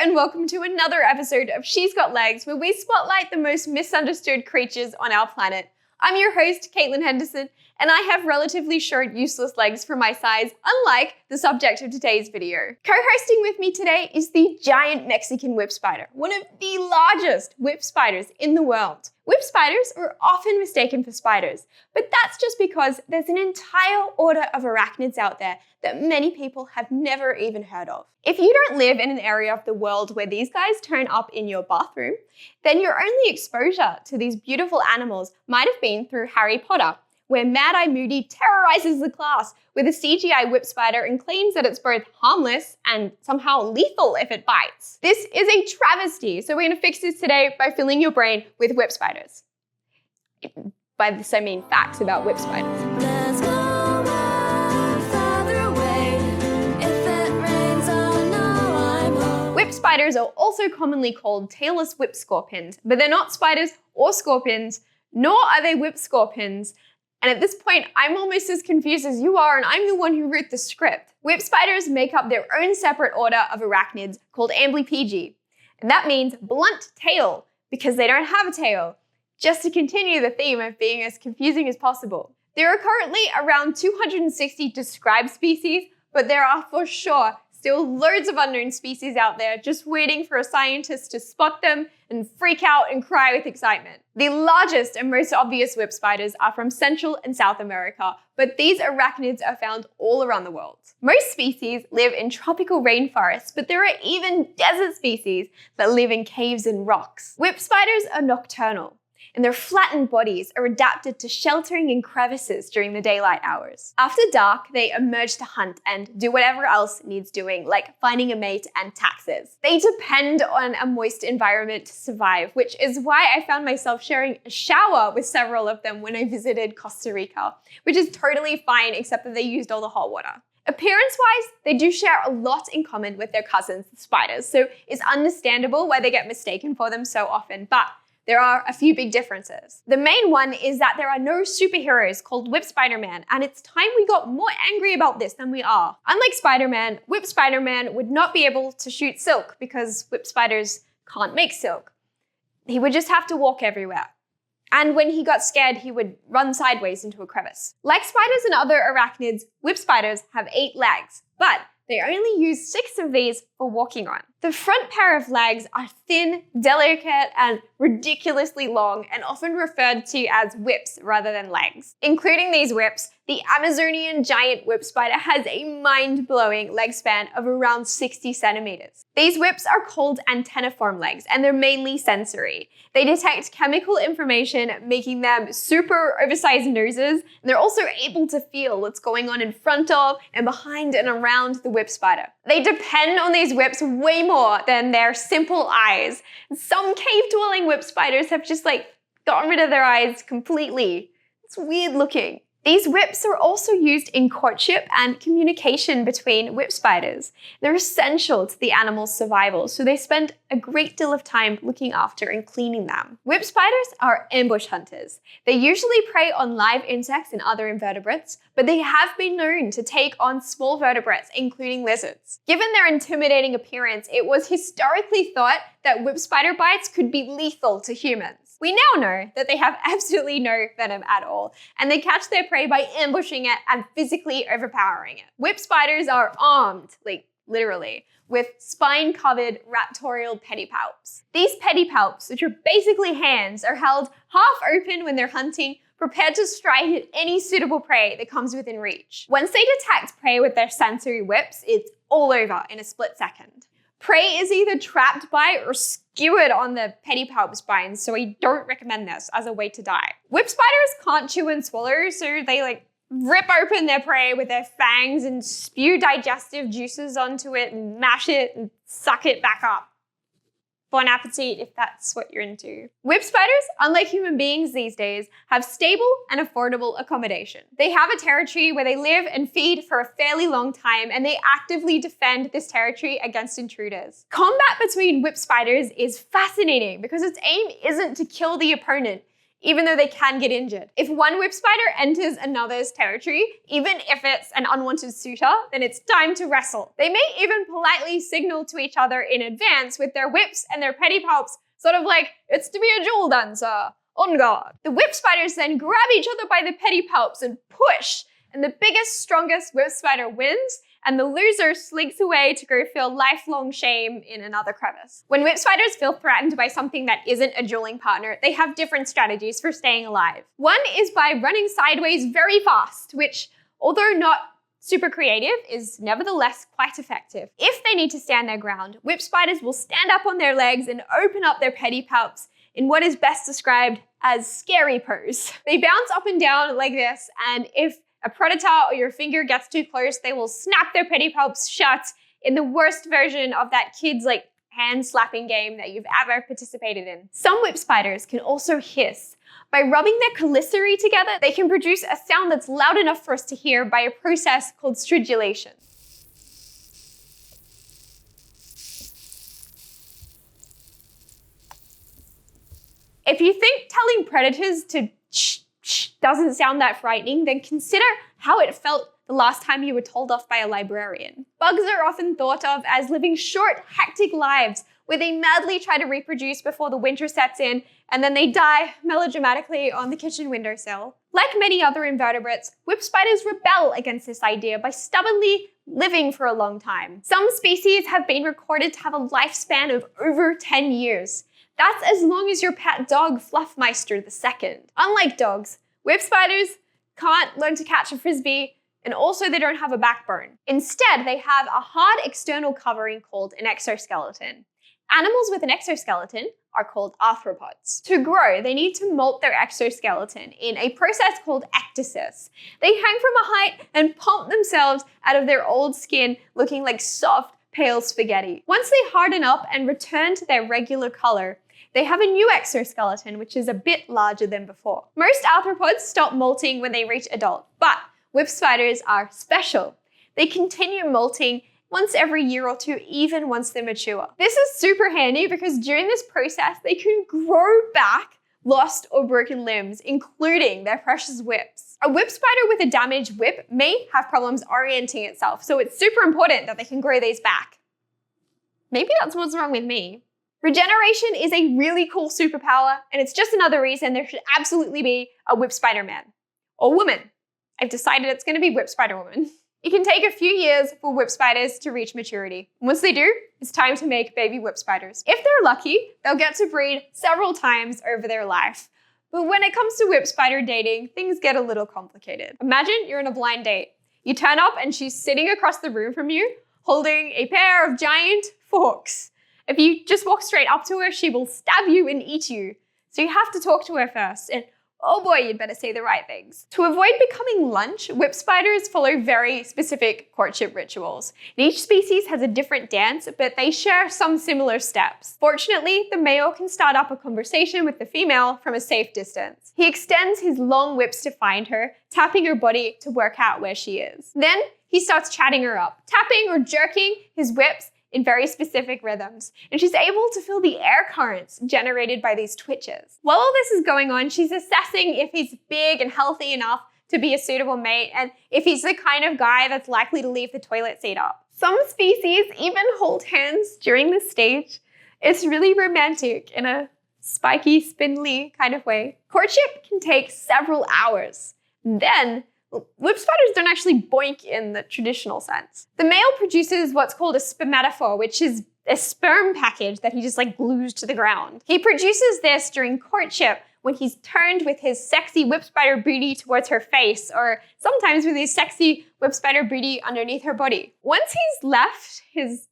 and welcome to another episode of She's Got Legs, where we spotlight the most misunderstood creatures on our planet. I'm your host, Caitlin Henderson, and I have relatively short, useless legs for my size, unlike the subject of today's video. Co-hosting with me today is the giant Mexican whip spider, one of the largest whip spiders in the world. Whip spiders are often mistaken for spiders, but that's just because there's an entire order of arachnids out there that many people have never even heard of. If you don't live in an area of the world where these guys turn up in your bathroom, then your only exposure to these beautiful animals might have been through Harry Potter, where Mad-Eye Moody terrorizes the class with a CGI whip spider and claims that it's both harmless and somehow lethal if it bites. This is a travesty, so we're gonna fix this today by filling your brain with whip spiders. By this I mean facts about whip spiders. Whip spiders are also commonly called tailless whip scorpions, but they're not spiders or scorpions, nor are they whip scorpions. And at this point, I'm almost as confused as you are, and I'm the one who wrote the script. Whip spiders make up their own separate order of arachnids called Amblypygi. And that means blunt tail, because they don't have a tail, just to continue the theme of being as confusing as possible. There are currently around 260 described species, but there are for sure still loads of unknown species out there just waiting for a scientist to spot them and freak out and cry with excitement. The largest and most obvious whip spiders are from Central and South America, but these arachnids are found all around the world. Most species live in tropical rainforests, but there are even desert species that live in caves and rocks. Whip spiders are nocturnal, and their flattened bodies are adapted to sheltering in crevices during the daylight hours. After dark, they emerge to hunt and do whatever else needs doing, like finding a mate and taxes. They depend on a moist environment to survive, which is why I found myself sharing a shower with several of them when I visited Costa Rica, which is totally fine except that they used all the hot water. Appearance-wise, they do share a lot in common with their cousins, the spiders, so it's understandable why they get mistaken for them so often, but there are a few big differences. The main one is that there are no superheroes called Whip Spider-Man, and it's time we got more angry about this than we are. Unlike Spider-Man, Whip Spider-Man would not be able to shoot silk because whip spiders can't make silk. He would just have to walk everywhere. And when he got scared, he would run sideways into a crevice. Like spiders and other arachnids, whip spiders have 8 legs, but they only use 6 of these for walking on. The front pair of legs are thin, delicate, and ridiculously long, and often referred to as whips rather than legs. Including these whips, the Amazonian giant whip spider has a mind-blowing leg span of around 60 centimeters. These whips are called antenniform legs, and they're mainly sensory. They detect chemical information, making them super oversized noses, and they're also able to feel what's going on in front of and behind and around the whip spider. They depend on these whips way more than their simple eyes. Some cave-dwelling whip spiders have just gotten rid of their eyes completely. It's weird looking. These whips are also used in courtship and communication between whip spiders. They're essential to the animal's survival, so they spend a great deal of time looking after and cleaning them. Whip spiders are ambush hunters. They usually prey on live insects and other invertebrates, but they have been known to take on small vertebrates, including lizards. Given their intimidating appearance, it was historically thought that whip spider bites could be lethal to humans. We now know that they have absolutely no venom at all, and they catch their prey by ambushing it and physically overpowering it. Whip spiders are armed, literally, with spine-covered raptorial pedipalps. These pedipalps, which are basically hands, are held half open when they're hunting, prepared to strike at any suitable prey that comes within reach. Once they detect prey with their sensory whips, it's all over in a split second. Prey is either trapped by or skewered on the pedipalp spines, so I don't recommend this as a way to die. Whip spiders can't chew and swallow, so they rip open their prey with their fangs and spew digestive juices onto it and mash it and suck it back up. Bon appetit if that's what you're into. Whip spiders, unlike human beings these days, have stable and affordable accommodation. They have a territory where they live and feed for a fairly long time, and they actively defend this territory against intruders. Combat between whip spiders is fascinating because its aim isn't to kill the opponent. even though they can get injured. If one whip spider enters another's territory, even if it's an unwanted suitor, then it's time to wrestle. They may even politely signal to each other in advance with their whips and their pedipalps, sort of like, it's to be a duel dancer, on guard. The whip spiders then grab each other by the pedipalps and push, and the biggest, strongest whip spider wins, and the loser slinks away to go feel lifelong shame in another crevice. When whip spiders feel threatened by something that isn't a dueling partner, they have different strategies for staying alive. One is by running sideways very fast, which, although not super creative, is nevertheless quite effective. If they need to stand their ground, whip spiders will stand up on their legs and open up their pedipalps in what is best described as scary pose. They bounce up and down like this, and if a predator or your finger gets too close, they will snap their pedipalps shut in the worst version of that kid's hand slapping game that you've ever participated in. Some whip spiders can also hiss. By rubbing their chelicerae together, they can produce a sound that's loud enough for us to hear by a process called stridulation. If you think telling predators to doesn't sound that frightening, then consider how it felt the last time you were told off by a librarian. Bugs are often thought of as living short, hectic lives where they madly try to reproduce before the winter sets in, and then they die melodramatically on the kitchen windowsill. Like many other invertebrates, whip spiders rebel against this idea by stubbornly living for a long time. Some species have been recorded to have a lifespan of over 10 years. That's as long as your pet dog, Fluffmeister II. Unlike dogs, whip spiders can't learn to catch a frisbee, and also they don't have a backbone. Instead, they have a hard external covering called an exoskeleton. Animals with an exoskeleton are called arthropods. To grow, they need to molt their exoskeleton in a process called ecdysis. They hang from a height and pump themselves out of their old skin looking like soft, pale spaghetti. Once they harden up and return to their regular color, they have a new exoskeleton, which is a bit larger than before. Most arthropods stop molting when they reach adult, but whip spiders are special. They continue molting once every year or two, even once they're mature. This is super handy because during this process, they can grow back lost or broken limbs, including their precious whips. A whip spider with a damaged whip may have problems orienting itself, so it's super important that they can grow these back. Maybe that's what's wrong with me. Regeneration is a really cool superpower, and it's just another reason there should absolutely be a whip spider man. Or woman. I've decided it's going to be whip spider woman. It can take a few years for whip spiders to reach maturity. Once they do, it's time to make baby whip spiders. If they're lucky, they'll get to breed several times over their life. But when it comes to whip spider dating, things get a little complicated. Imagine you're on a blind date. You turn up and she's sitting across the room from you, holding a pair of giant forks. If you just walk straight up to her, she will stab you and eat you. So you have to talk to her first, and oh boy, you'd better say the right things. To avoid becoming lunch, whip spiders follow very specific courtship rituals. And each species has a different dance, but they share some similar steps. Fortunately, the male can start up a conversation with the female from a safe distance. He extends his long whips to find her, tapping her body to work out where she is. Then he starts chatting her up, tapping or jerking his whips in very specific rhythms, and she's able to feel the air currents generated by these twitches. While all this is going on, she's assessing if he's big and healthy enough to be a suitable mate, and if he's the kind of guy that's likely to leave the toilet seat up. Some species even hold hands during this stage. It's really romantic in a spiky, spindly kind of way. Courtship can take several hours. Then, whip spiders don't actually boink in the traditional sense. The male produces what's called a spermatophore, which is a sperm package that he just glues to the ground. He produces this during courtship when he's turned with his sexy whip spider booty towards her face, or sometimes with his sexy whip spider booty underneath her body. Once he's left his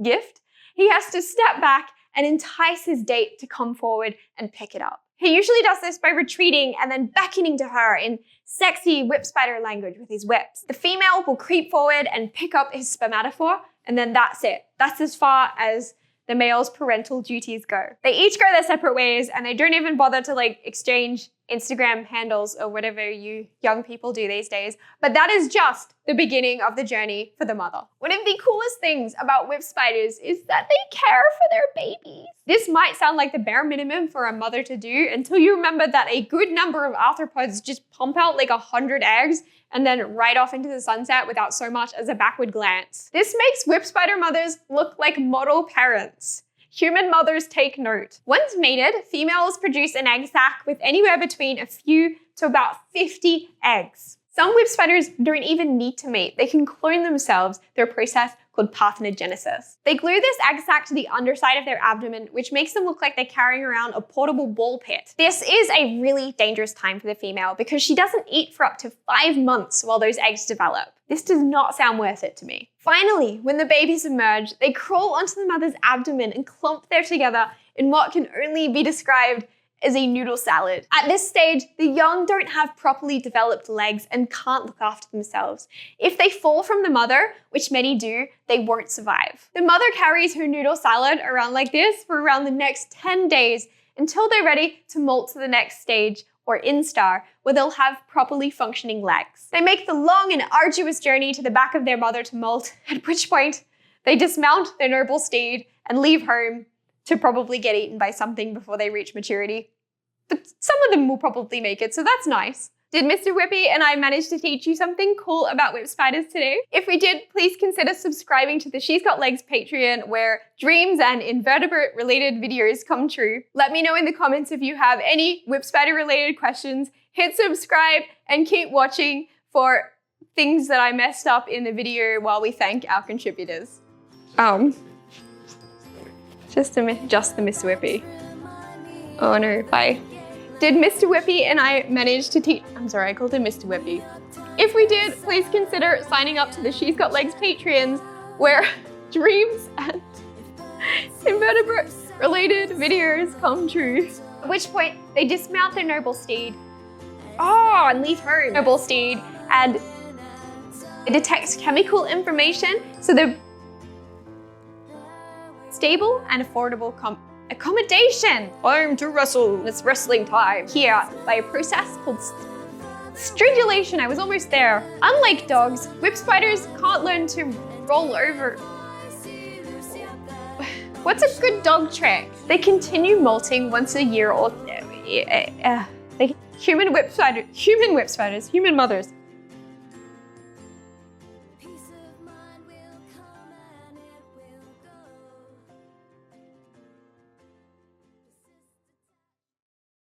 gift, he has to step back and entice his date to come forward and pick it up. He usually does this by retreating and then beckoning to her in sexy whip spider language with his whips. The female will creep forward and pick up his spermatophore, and then that's it. That's as far as the male's parental duties go. They each go their separate ways, and they don't even bother to exchange Instagram handles or whatever you young people do these days, but that is just the beginning of the journey for the mother. One of the coolest things about whip spiders is that they care for their babies. This might sound like the bare minimum for a mother to do until you remember that a good number of arthropods just pump out like 100 eggs and then right off into the sunset without so much as a backward glance. This makes whip spider mothers look like model parents. Human mothers take note. Once mated, females produce an egg sac with anywhere between a few to about 50 eggs. Some whip spiders don't even need to mate. They can clone themselves through a process called parthenogenesis. They glue this egg sac to the underside of their abdomen, which makes them look like they're carrying around a portable ball pit. This is a really dangerous time for the female because she doesn't eat for up to 5 months while those eggs develop. This does not sound worth it to me. Finally, when the babies emerge, they crawl onto the mother's abdomen and clump there together in what can only be described as a noodle salad. At this stage, the young don't have properly developed legs and can't look after themselves. If they fall from the mother, which many do, they won't survive. The mother carries her noodle salad around like this for around the next 10 days until they're ready to molt to the next stage, or instar, where they'll have properly functioning legs. They make the long and arduous journey to the back of their mother to molt, at which point they dismount their noble steed and leave home to probably get eaten by something before they reach maturity. But some of them will probably make it, so that's nice. Did Mr. Whippy and I manage to teach you something cool about whip spiders today? If we did, please consider subscribing to the She's Got Legs Patreon, where dreams and invertebrate related videos come true. Let me know in the comments if you have any whip spider related questions. Hit subscribe and keep watching for things that I messed up in the video while we thank our contributors. Just the Mr. Whippy. Oh no, bye. Did Mr. Whippy and I manage to teach— I'm sorry, I called him Mr. Whippy. If we did, please consider signing up to the She's Got Legs Patreons, where dreams and invertebrate related videos come true. At which point, they dismount their noble steed. Oh, and leave home. Noble steed, and it detects chemical information, so they're stable and affordable accommodation. Time to wrestle. It's wrestling time. Here, by a process called stridulation. I was almost there. Unlike dogs, whip spiders can't learn to roll over. What's a good dog trick? They continue molting once a year or human mothers